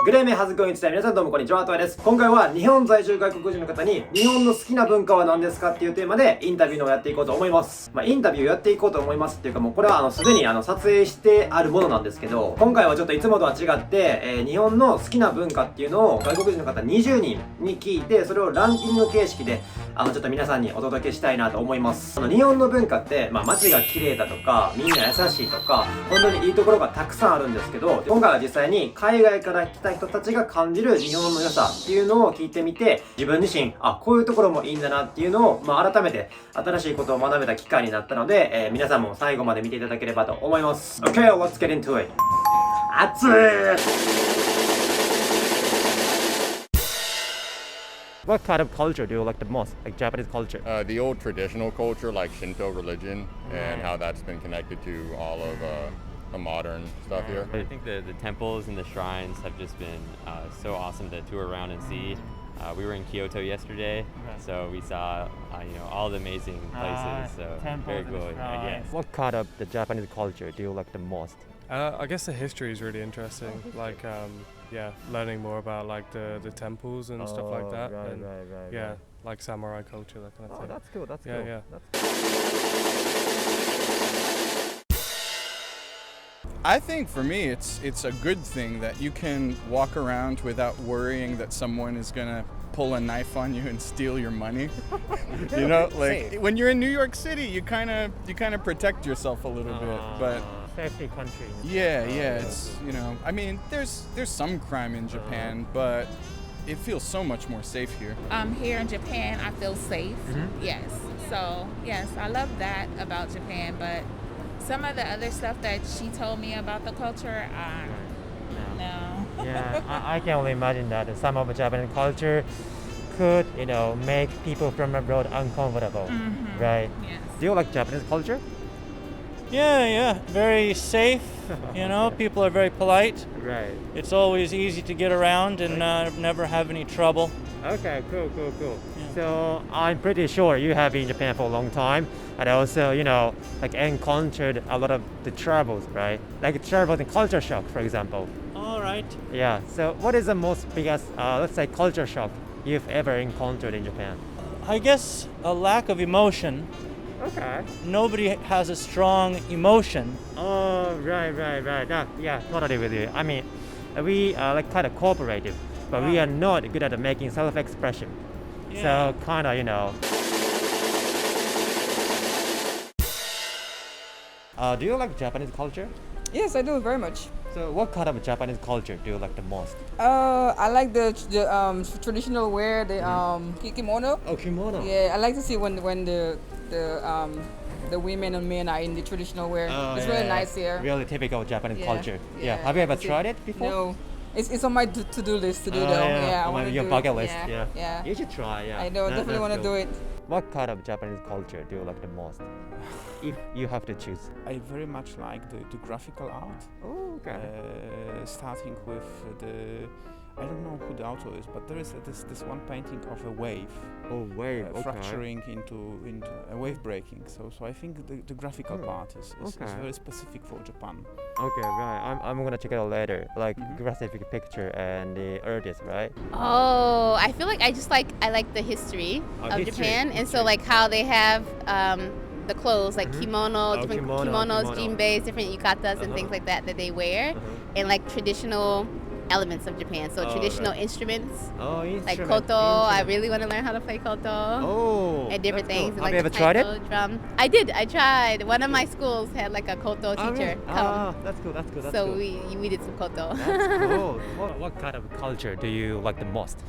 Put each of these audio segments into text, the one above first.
グレーメンハズコイン伝え皆さんどうもこんにちは、TOYAです。今回は日本在住外国人の方に日本の好きな文化は何ですかっていうテーマでインタビューをやっていこうと思います。インタビューをやっていこうと思いますっていうかもうこれはすでに撮影してあるものなんですけど、今回はちょっといつもとは違って、日本の好きな文化っていうのを外国人の方20人に聞いて、それをランキング形式でちょっと皆さんにお届けしたいなと思います。日本の文化って、街が綺麗だとかみんな優しいとか本当にいいところがたくさんあるんですけど、今回は実際に海外から来た人たちが感じる日本の良さっていうのを聞いてみて、自分自身こういうところもいいんだなっていうのを、改めて新しいことを学べた機会になったので、皆さんも最後まで見ていただければと思います。 OK, let's get into it. 熱い。What kind of culture do you like the most? Like Japanese culture? The old traditional culture, like Shinto religion, and how that's been connected to all of the modern stuff here. I think the temples and the shrines have just been so awesome to tour around and see. We were in Kyoto yesterday, so we saw all the amazing places. So very cool. Yes. What kind of the Japanese culture do you like the most? I guess the history is really interesting. Like, learning more about like the temples and stuff like that. Right. Like samurai culture, that kind of thing. That's cool. That's cool. Yeah. I think for me it's a good thing that you can walk around without worrying that someone is gonna pull a knife on you and steal your money. You know, like when you're in New York City, you kind of protect yourself a little bit, but safety country. Yeah, it's I mean, there's some crime in Japan, but it feels so much more safe here. Here in Japan, I feel safe. Yes. So yes, I love that about Japan, but some of the other stuff that she told me about the culture, no. Yeah, I can only imagine that some of Japanese culture could, make people from abroad uncomfortable, right? Yes. Do you like Japanese culture? Yeah, very safe. People are very polite. Right. It's always easy to get around and never have any trouble. Okay, cool. Yeah. So I'm pretty sure you have been in Japan for a long time, and also, encountered a lot of the troubles, right? Like troubles and culture shock, for example. All right. Yeah. So what is the most biggest, let's say, culture shock you've ever encountered in Japan? I guess a lack of emotion. Okay. Nobody has a strong emotion. Oh, right. Yeah, totally with you. I mean, we are like kind of cooperative, but we are not good at making self-expression. Yeah. So kind of, do you like Japanese culture? Yes, I do very much. So what kind of Japanese culture do you like the most? I like the traditional wear, the kimono. Oh, kimono. Yeah, I like to see when the women and men are in the traditional wear. It's really nice here. Really typical Japanese culture. Yeah. Have you ever tried it before? No. It's on my to-do list to do though. Yeah, I want to your do bucket it. list. Yeah. You should try. Yeah. I know. Definitely want to do it. What kind of Japanese culture do you like the most? If you have to choose. I very much like the graphical art. Oh, okay. Starting with I don't know who the author is, but there is this one painting of a wave. Oh, wave. Okay. Fracturing into a wave breaking. So I think the graphical part is very specific for Japan. Okay, right. I'm gonna check it out later. Like graphic picture and the artist, right? Oh, I feel like I like the history of Japan, and so like how they have the clothes like kimono, different kimonos, jinbeis, different yukatas and things like that they wear, and like traditional elements of Japan. So traditional instruments, like koto. I really want to learn how to play koto. Oh, and different things. Cool. Like Have you ever tried it? Drum. I did. I tried. One of my schools had like a koto teacher come. That's cool. So we did some koto. That's cool. What kind of culture do you like the most?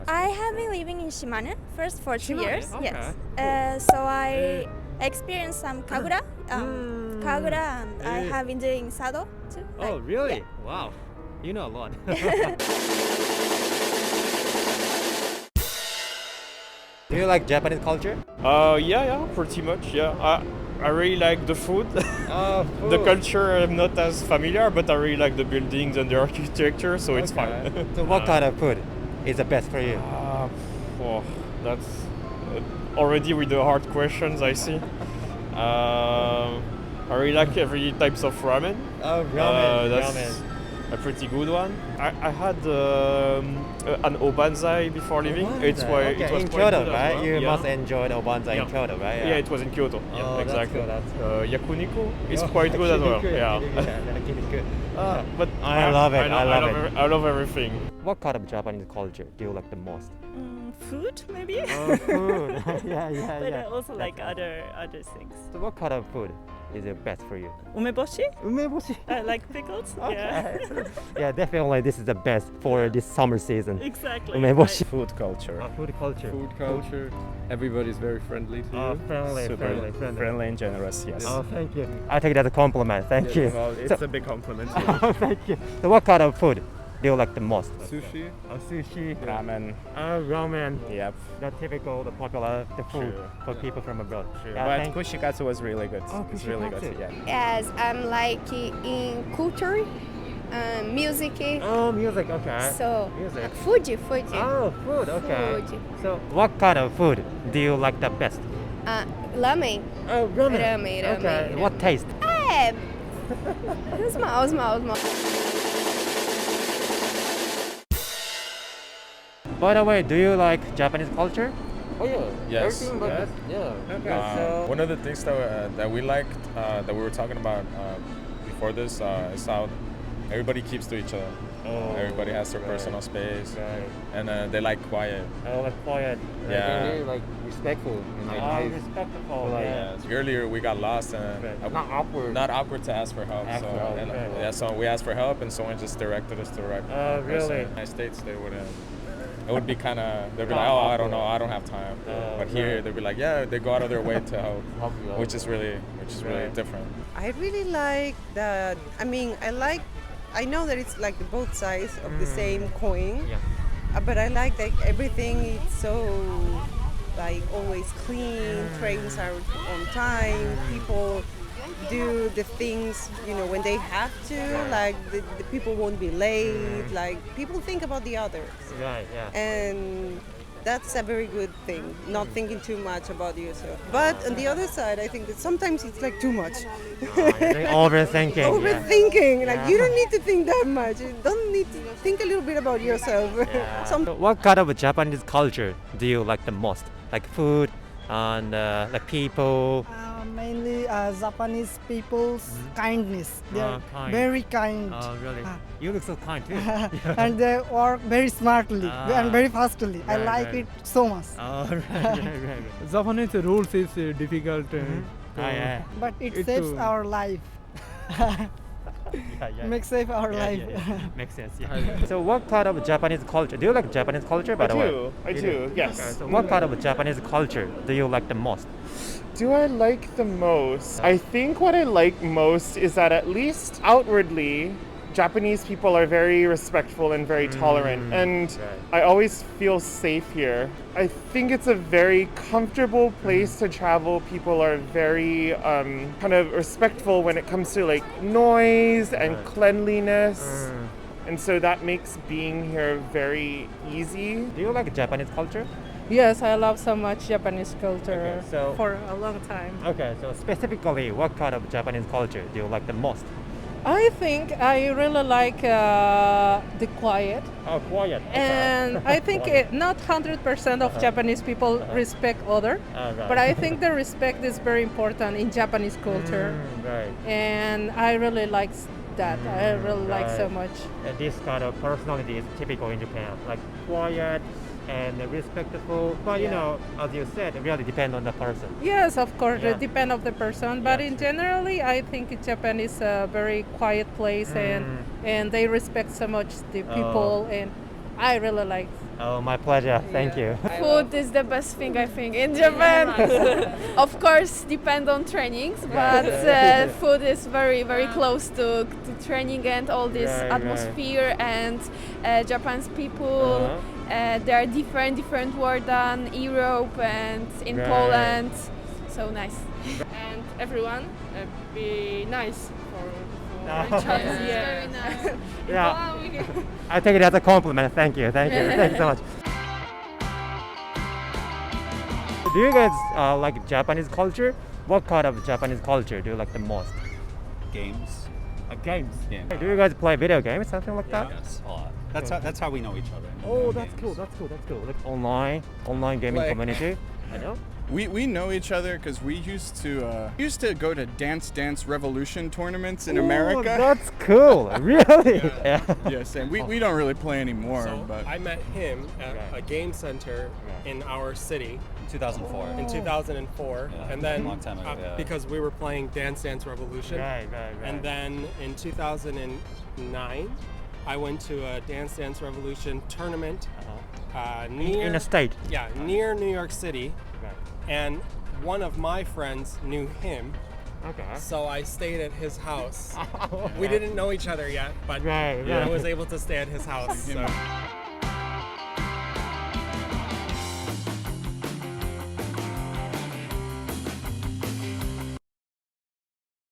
I have been living in Shimane first for 2 years. Okay. Yes. So I experienced some kagura. Kagura, and I have been doing sado too. Oh, really? Yeah. Wow. You know a lot. Do you like Japanese culture? Yeah, pretty much. Yeah, I really like the food. The culture I'm not as familiar, but I really like the buildings and the architecture, so it's fine. So what kind of food is the best for you? That's already with the hard questions, I see. I really like every types of ramen. Ramen. a pretty good one. I had an obanzai before leaving. Okay. It was In quite Kyoto, good as right? well. You Yeah. must enjoy the obanzai in Kyoto, right? Yeah, it was in Kyoto. Oh, Yeah, exactly. That's good. Yakuniko is quite good as well. Yeah. Good. But I love it. I love everything. What kind of Japanese culture do you like the most? Food, maybe. Food. yeah. But I also like other things. So what kind of food is the best for you? Umeboshi. Umeboshi. I like pickles. Okay. Yeah, definitely this is the best for this summer season. Exactly. Umeboshi. Food culture. Food culture. Food culture. Everybody's very friendly to you. Friendly and generous. Yes. Oh, thank you. I take it as a compliment. Thank you. Well, it's a big compliment. Oh, thank you. So what kind of food do you like the most? Sushi. Sushi. Ramen. Ramen. Yep. The typical, the popular, the food for people from abroad. But kushikatsu was really good. It's really good. Yeah. Yes, I'm like in culture, music. Oh, music. Okay. So music. Food. Oh, food. Okay. Food. So what kind of food do you like the best? Ramen. Oh, ramen. Ramen. Okay. What taste? Small. By the way, do you like Japanese culture? Oh yeah. Yes. Everything but Yes. yeah. Okay. So One of the things that we liked that we were talking about before this is how everybody keeps to each other. Everybody has their personal space, and they like quiet. I like quiet. Yeah. Very like respectful and like nice. Respectful. Like, Yeah. Earlier we got lost and Not awkward. not awkward to ask for help. Ask So, for help, and, okay. yeah, so we asked for help and someone just directed us to the right person. Really? In the United States, they wouldn't. It would be kind of. They'd be like, oh, I don't know, I don't have time. But here, they'd be like, yeah, they go out of their way to help, which is really different. I really like that. I mean, I know that it's like both sides of the same coin, but I like that everything is so like always clean. Trains are on time. People do the things when they have to. Like the people won't be late. Like people think about the others. Right. Yeah. And that's a very good thing, not thinking too much about yourself. But on the other side, I think that sometimes it's like too much. Overthinking. Overthinking. Yeah. Like you don't need to think that much. You don't need to think a little bit about yourself. So what kind of Japanese culture do you like the most? Like food and like people. Mainly Japanese people's kindness. They are Kind. very kind. Oh, really? You look so kind too. And they work very smartly and very fastly. I Right, like right. it so much. Oh, right. Japanese rules is difficult. Yeah. But it It's saves our life. Makes save our life. Makes sense. Yeah. So what kind of Japanese culture? Do you like Japanese culture, by the way? I do. Yes. Okay, so what kind of Japanese culture do you like the most? Do I like the most? I think what I like most is that at least outwardly, Japanese people are very respectful and very tolerant, and I always feel safe here. I think it's a very comfortable place to travel. People are very kind of respectful when it comes to like noise and cleanliness. And so that makes being here very easy. Do you like Japanese culture? Yes, I love so much Japanese culture Okay, so- for a long time. Okay, so specifically, what kind of Japanese culture do you like the most? I think I really like the quiet. Oh, quiet. And I think Quiet. not 100% of Japanese people respect other, right. but I think the respect is very important in Japanese culture. Right. And I really like that. I really like so Right. much. And this kind of personality is typical in Japan, like quiet and respectful. But you know, as you said, it really depends on the person. Yes, of course, Yeah. it depends on the person. But in generally, I think Japan is a very quiet place, and they respect so much the people, and I really like. Oh, my pleasure. Thank you. Food is the best thing I think in Japan. Of course, depend on trainings, but food is very close to training and all this Right, atmosphere and Japan's people. They are different world than Europe and in Right. Poland. So nice. And everyone be nice for each other. Very nice. Yeah. I take it as a compliment. Thank you. Thank you so much. Do you guys like Japanese culture? What kind of Japanese culture do you like the most? Games. Games. Yeah. Do you guys play video games, something like that? Yes, a lot. That's how we know each other. Oh, that's cool. That's cool. Like online gaming Like- community. I know. We know each other because we used to go to Dance Revolution tournaments in America. That's cool. Really? Yeah. Yes, and we don't really play anymore. So but I met him at a game center in our city 2004. in 2004, Yeah, and then a long time ago, yeah. because we were playing Dance Revolution. Right. And then in 2009, I went to a Dance Revolution tournament near In a state. Yeah, near New York City. And one of my friends knew him. Okay. So I stayed at his house. We didn't know each other yet, but Right. I was able to stay at his house. So.